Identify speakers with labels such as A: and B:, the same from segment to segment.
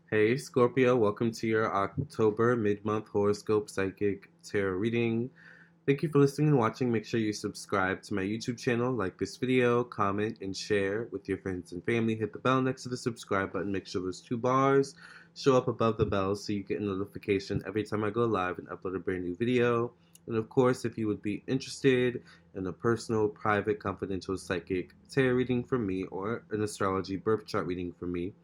A: Hey Scorpio, welcome to your October mid-month horoscope psychic tarot reading. Thank you for listening and watching. Make sure you subscribe to my YouTube channel, like this video, comment, and share with your friends and family. Hit the bell next to the subscribe button. Make sure those two bars show up above the bell so you get a notification every time I go live and upload a brand new video. And of course, if you would be interested in a personal, private, confidential psychic tarot reading from me or an astrology birth chart reading from me,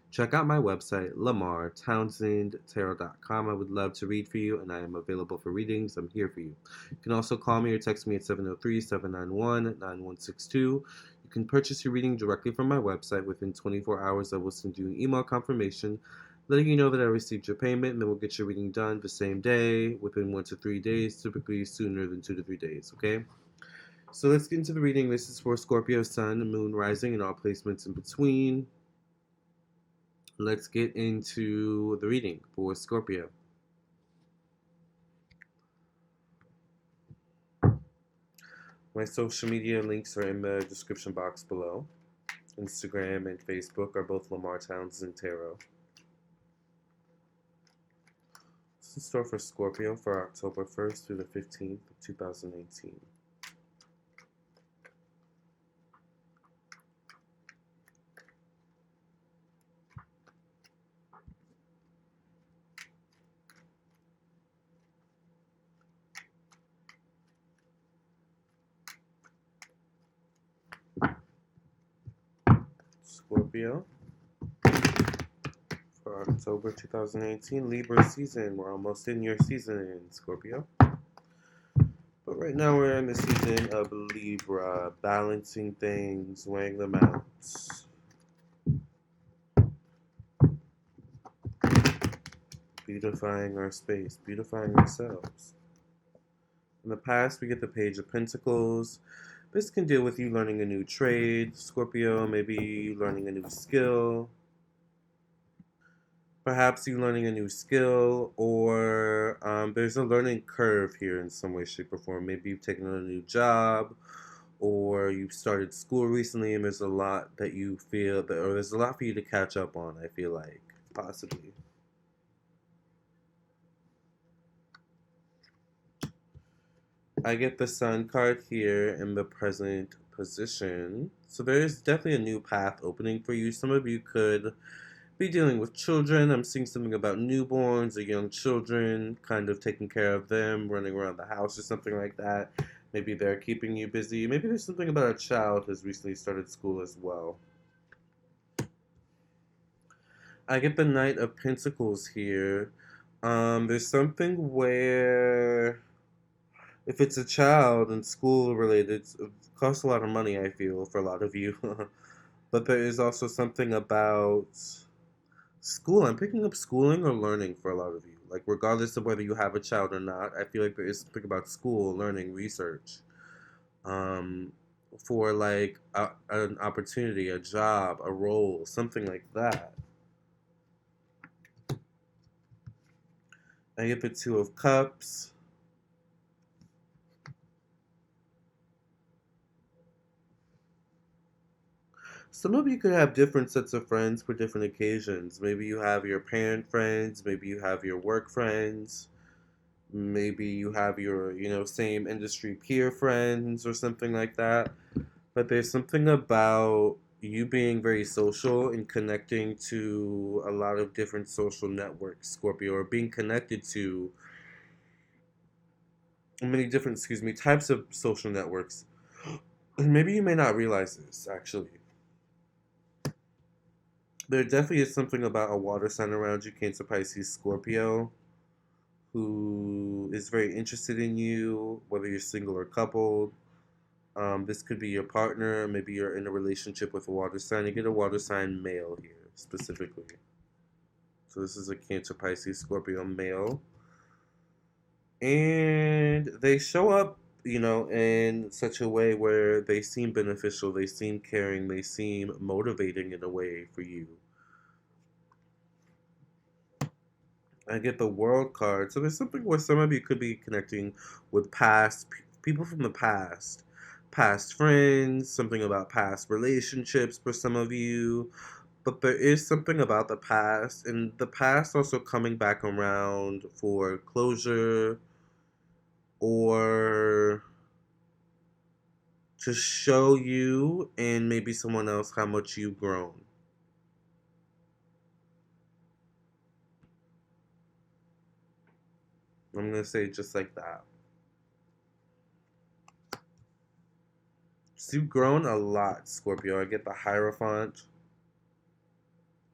A: check out my website, lamarrtownsendtarot.com. I would love to read for you, and I am available for readings. I'm here for you. You can also call me or text me at 703-791-9162. You can purchase your reading directly from my website. Within 24 hours, I will send you an email confirmation letting you know that I received your payment, and then we'll get your reading done the same day, within 1 to 3 days, typically sooner than 2 to 3 days, okay? So let's get into the reading. This is for Scorpio, Sun, Moon, Rising, and all placements in between. Let's get into the reading for Scorpio. My social media links are in the description box below. Instagram and Facebook are both Lamarr Townsend Tarot. This is in store for Scorpio for October 1st through the 15th of 2018. Scorpio for October 2018, Libra season. We're almost in your season, Scorpio. But right now we're in the season of Libra, balancing things, weighing them out. Beautifying our space, beautifying ourselves. In the past, we get the Page of Pentacles. This can deal with you learning a new trade, Scorpio, maybe learning a new skill. Perhaps you learning a new skill, or there's a learning curve here in some way, shape, or form. Maybe you've taken on a new job, or you've started school recently, and there's a lot that you feel, that, or there's a lot for you to catch up on, I feel like, possibly. I get the Sun card here in the present position. So there is definitely a new path opening for you. Some of you could be dealing with children. I'm seeing something about newborns or young children, kind of taking care of them, running around the house or something like that. Maybe they're keeping you busy. Maybe there's something about a child who's recently started school as well. I get the Knight of Pentacles here. There's something where if it's a child and school related, it costs a lot of money, I feel, for a lot of you. But there is also something about school. I'm picking up schooling or learning for a lot of you. Like, regardless of whether you have a child or not, I feel like there is something about school, learning, research. Um, for like an opportunity, a job, a role, something like that. I get the Two of Cups. Some of you could have different sets of friends for different occasions. Maybe you have your parent friends, maybe you have your work friends, maybe you have your, same industry peer friends or something like that. But there's something about you being very social and connecting to a lot of different social networks, Scorpio, or being connected to many different, types of social networks. And maybe you may not realize this, actually. There definitely is something about a water sign around you, Cancer, Pisces, Scorpio, who is very interested in you, whether you're single or coupled. This could be your partner. Maybe you're in a relationship with a water sign. You get a water sign male here, specifically. So this is a Cancer, Pisces, Scorpio male. And they show up, in such a way where they seem beneficial, they seem caring, they seem motivating in a way for you. I get the World card. So there's something where some of you could be connecting with past people from the past friends, something about past relationships for some of you. But there is something about the past, and the past also coming back around for closure or to show you and maybe someone else how much you've grown. I'm going to say it just like that. So you've grown a lot, Scorpio. I get the Hierophant.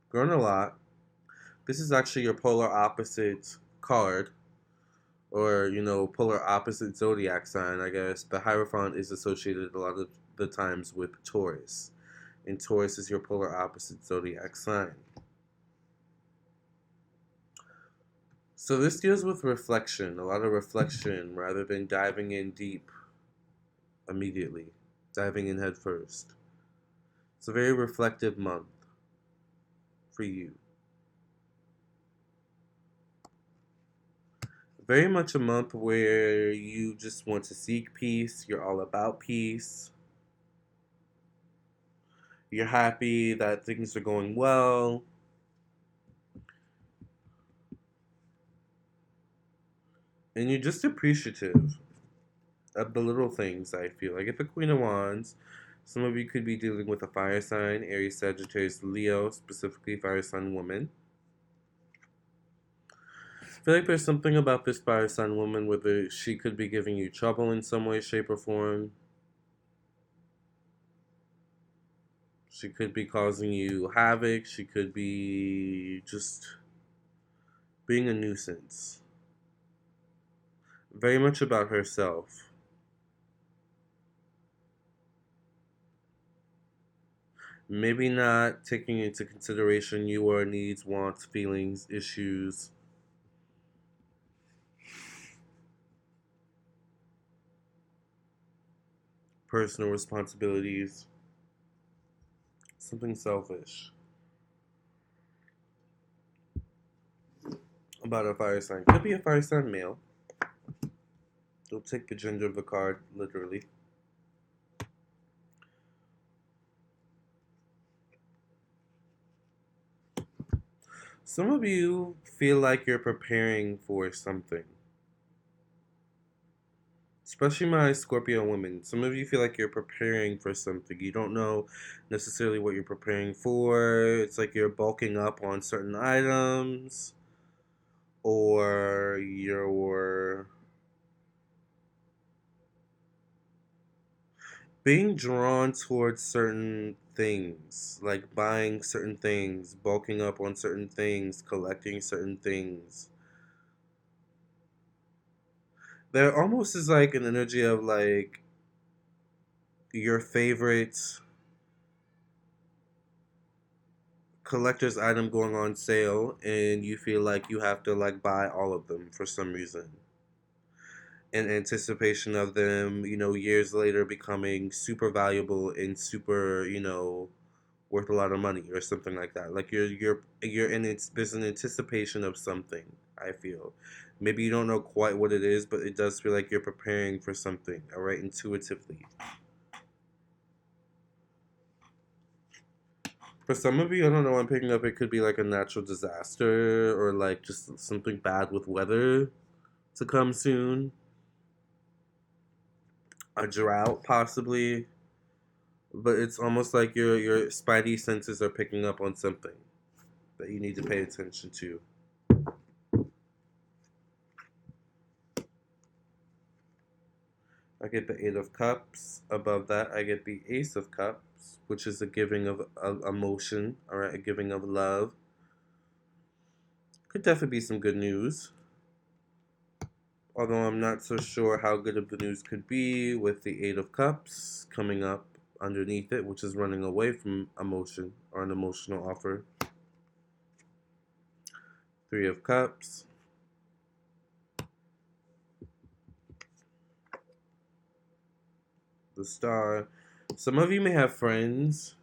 A: Grown a lot. This is actually your polar opposite card, or, polar opposite zodiac sign, I guess. The Hierophant is associated a lot of the times with Taurus, and Taurus is your polar opposite zodiac sign. So this deals with reflection, a lot of reflection, rather than diving in deep immediately, diving in head first. It's a very reflective month for you. Very much a month where you just want to seek peace, you're all about peace. You're happy that things are going well. And you're just appreciative of the little things, I feel. I get the Queen of Wands. Some of you could be dealing with a fire sign, Aries, Sagittarius, Leo, specifically fire sign woman. I feel like there's something about this fire sign woman where she could be giving you trouble in some way, shape, or form. She could be causing you havoc. She could be just being a nuisance. Very much about herself. Maybe not taking into consideration your needs, wants, feelings, issues. Personal responsibilities. Something selfish about a fire sign. Could be a fire sign male. Don't take the gender of the card literally. Some of you feel like you're preparing for something. Especially my Scorpio women. Some of you feel like you're preparing for something. You don't know necessarily what you're preparing for. It's like you're bulking up on certain items, or you're being drawn towards certain things, like buying certain things, bulking up on certain things, collecting certain things. There almost is like an energy of like your favorite collector's item going on sale, and you feel like you have to like buy all of them for some reason in anticipation of them, years later becoming super valuable and super, worth a lot of money or something like that. Like you're in it's there's an anticipation of something, I feel. Maybe you don't know quite what it is, but it does feel like you're preparing for something, all right, intuitively. For some of you, I don't know, I'm picking up it could be like a natural disaster or like just something bad with weather to come soon. A drought possibly. But it's almost like your spidey senses are picking up on something that you need to pay attention to. I get the Eight of Cups. Above that, I get the Ace of Cups, which is a giving of emotion, all right, a giving of love. Could definitely be some good news. Although I'm not so sure how good of the news could be with the Eight of Cups coming up underneath it, which is running away from emotion or an emotional offer. Three of Cups. The Star. Some of you may have friends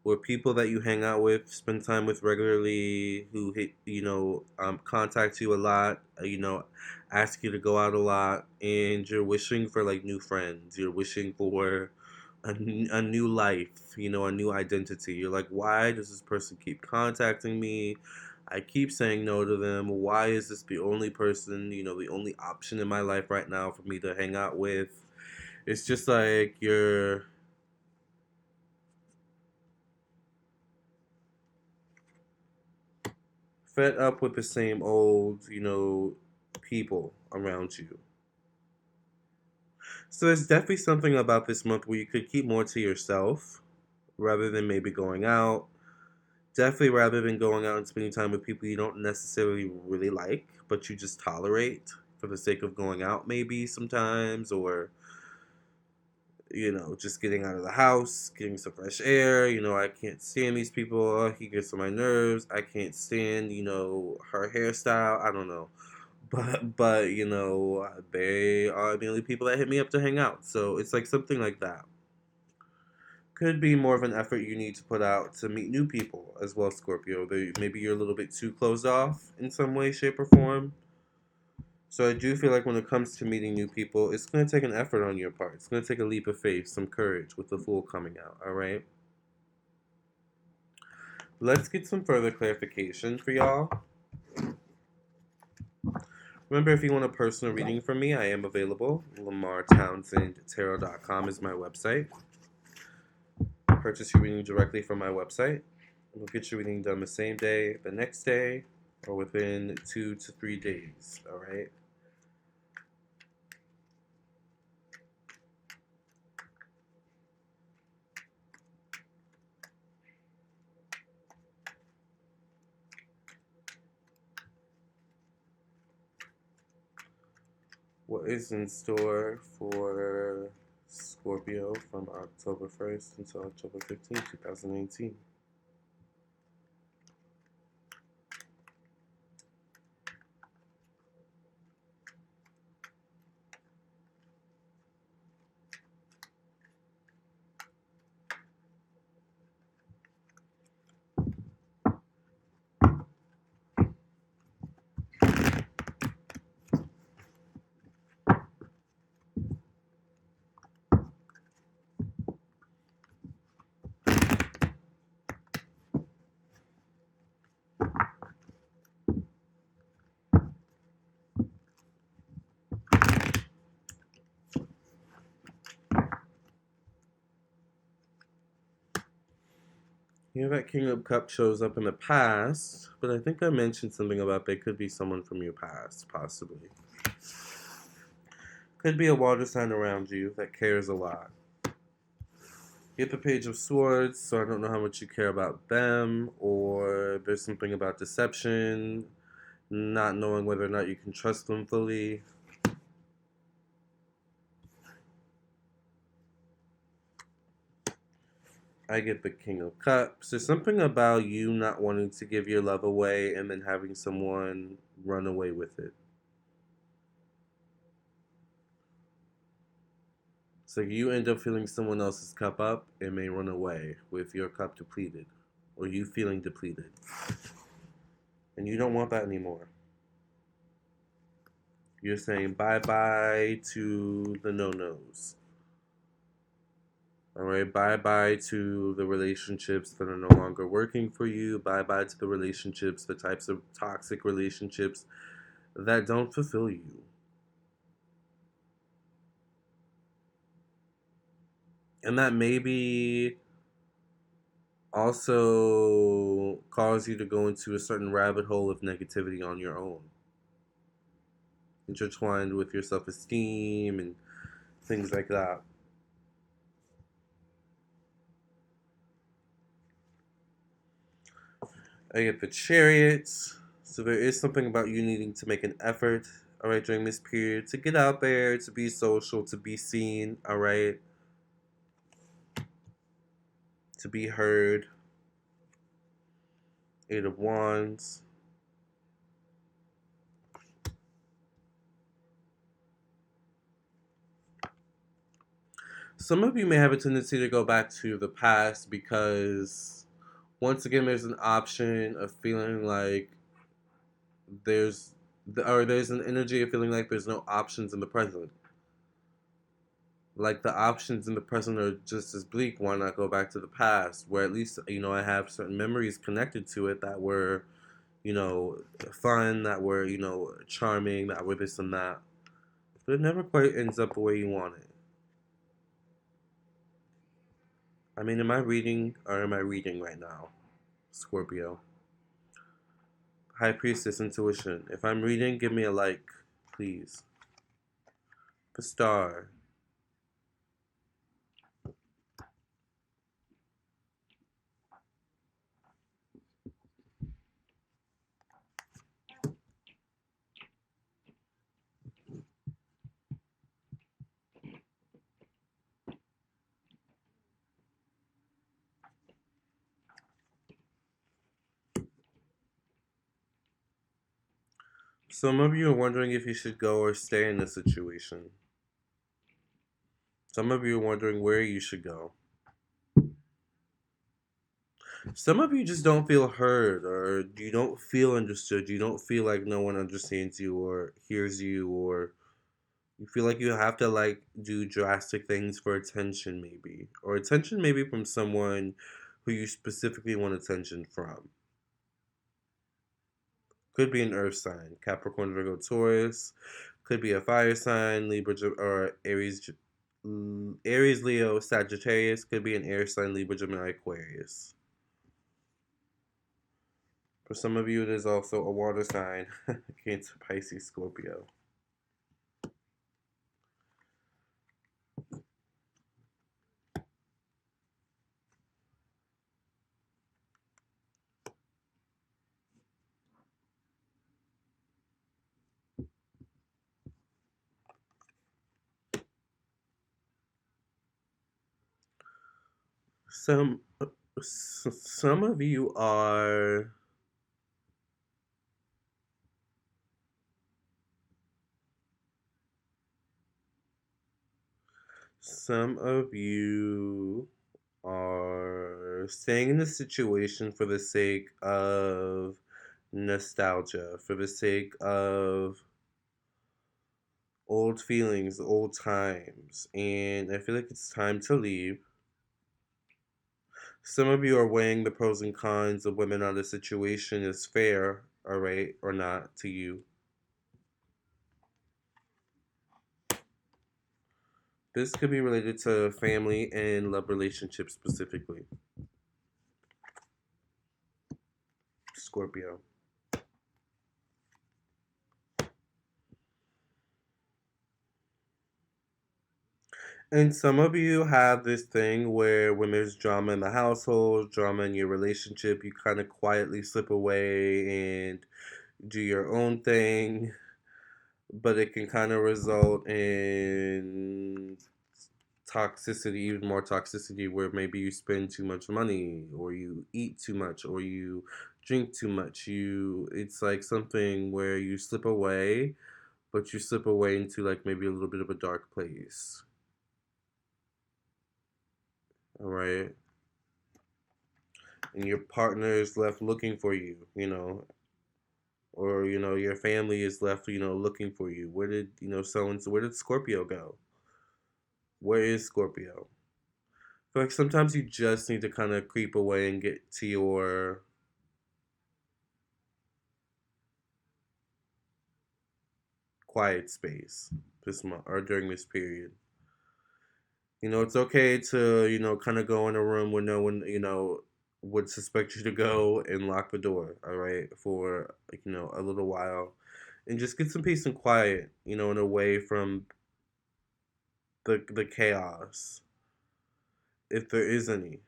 A: or people that you hang out with, spend time with regularly, who contact you a lot, ask you to go out a lot, and you're wishing for like new friends. You're wishing for a new life, a new identity. You're like, why does this person keep contacting me? I keep saying no to them. Why is this the only person, the only option in my life right now for me to hang out with? It's just like you're fed up with the same old, people around you. So there's definitely something about this month where you could keep more to yourself rather than maybe going out. Definitely rather than going out and spending time with people you don't necessarily really like, but you just tolerate for the sake of going out maybe sometimes, or just getting out of the house, getting some fresh air. I can't stand these people. Oh, he gets on my nerves. I can't stand, her hairstyle. I don't know. But they are the only people that hit me up to hang out. So it's like something like that. Could be more of an effort you need to put out to meet new people as well, Scorpio. Maybe you're a little bit too closed off in some way, shape, or form. So I do feel like when it comes to meeting new people, it's going to take an effort on your part. It's going to take a leap of faith, some courage with the Fool coming out, all right? Let's get some further clarification for y'all. Remember, if you want a personal reading from me, I am available. Lamarr Townsend Tarot.com is my website. Purchase your reading directly from my website. We'll get your reading done the same day, the next day, or within 2 to 3 days, all right? What is in store for Scorpio from October 1st until October 15th, 2018? That King of Cups shows up in the past, but I think I mentioned something about they could be someone from your past, possibly. Could be a water sign around you that cares a lot. You get the Page of Swords, so I don't know how much you care about them, or there's something about deception, not knowing whether or not you can trust them fully. I get the King of Cups. There's something about you not wanting to give your love away and then having someone run away with it. So you end up filling someone else's cup up and may run away with your cup depleted, or you feeling depleted. And you don't want that anymore. You're saying bye bye to the no nos. All right, bye bye to the relationships that are no longer working for you. Bye bye to the relationships, the types of toxic relationships that don't fulfill you. And that maybe also cause you to go into a certain rabbit hole of negativity on your own, intertwined with your self esteem and things like that. I get the Chariots. So there is something about you needing to make an effort, all right, during this period to get out there, to be social, to be seen, all right, to be heard. Eight of Wands. Some of you may have a tendency to go back to the past because, once again, there's an option of feeling like there's, or there's an energy of feeling like there's no options in the present. like the options in the present are just as bleak. Why not go back to the past, where at least I have certain memories connected to it that were fun, that were charming, that were this and that. But it never quite ends up the way you want it. I mean, am I reading or am I reading right now, Scorpio? High Priestess Intuition. If I'm reading, give me a like, please. The star. Some of you are wondering if you should go or stay in this situation. Some of you are wondering where you should go. Some of you just don't feel heard, or you don't feel understood. You don't feel like no one understands you or hears you, or you feel like you have to like do drastic things for attention, maybe, or attention maybe from someone who you specifically want attention from. Could be an earth sign, Capricorn, Virgo, Taurus. Could be a fire sign, Libra, or Aries, Aries, Leo, Sagittarius. Could be an air sign, Libra, Gemini, Aquarius. For some of you, it is also a water sign, Cancer, Pisces, Scorpio. Some some of you are some of you are staying in the situation for the sake of nostalgia, for the sake of old feelings, old times, and I feel like it's time to leave. Some of you are weighing the pros and cons of whether or not the situation is fair, all right, or not to you. This could be related to family and love relationships specifically. Scorpio. And some of you have this thing where when there's drama in the household, drama in your relationship, you kind of quietly slip away and do your own thing, but it can kind of result in toxicity, even more toxicity, where maybe you spend too much money, or you eat too much, or you drink too much. It's like something where you slip away, but you slip away into like maybe a little bit of a dark place. All right. And your partner is left looking for you, or your family is left, looking for you. Where did so and so? Where did Scorpio go? Where is Scorpio? I feel like sometimes you just need to kind of creep away and get to your quiet space this month or during this period. It's okay to kind of go in a room where no one would suspect you to go and lock the door. All right, for a little while, and just get some peace and quiet. And away from the chaos, if there is any.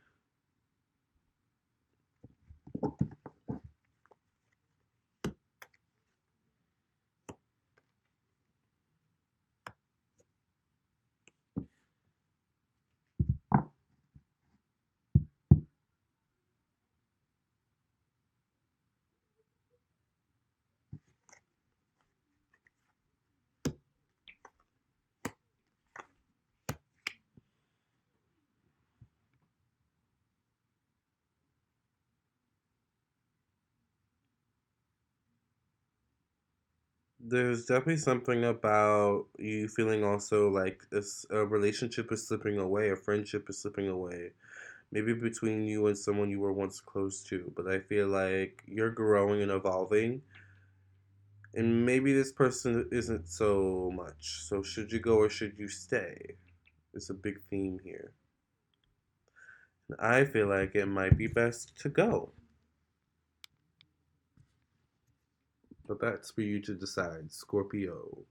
A: There's definitely something about you feeling also like a relationship is slipping away, a friendship is slipping away. Maybe between you and someone you were once close to, but I feel like you're growing and evolving, and maybe this person isn't so much. So, should you go or should you stay? It's a big theme here. And I feel like it might be best to go, but that's for you to decide, Scorpio.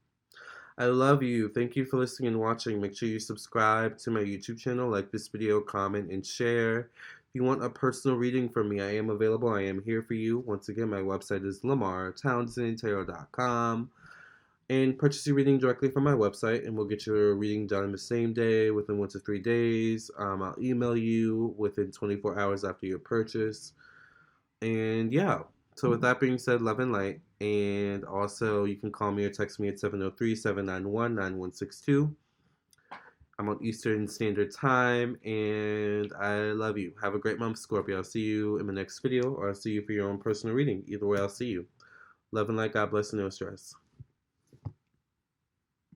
A: I love you. Thank you for listening and watching. Make sure you subscribe to my YouTube channel, like this video, comment, and share. If you want a personal reading from me, I am available. I am here for you. Once again, my website is lamarrtownsendtarot.com. And purchase your reading directly from my website, and we'll get your reading done the same day, within 1 to 3 days. I'll email you within 24 hours after your purchase. And yeah, so with that being said, love and light. And also, you can call me or text me at 703-791-9162. I'm on Eastern Standard Time, and I love you. Have a great month, Scorpio. I'll see you in the next video, or I'll see you for your own personal reading. Either way, I'll see you. Love and light. God bless, and no stress.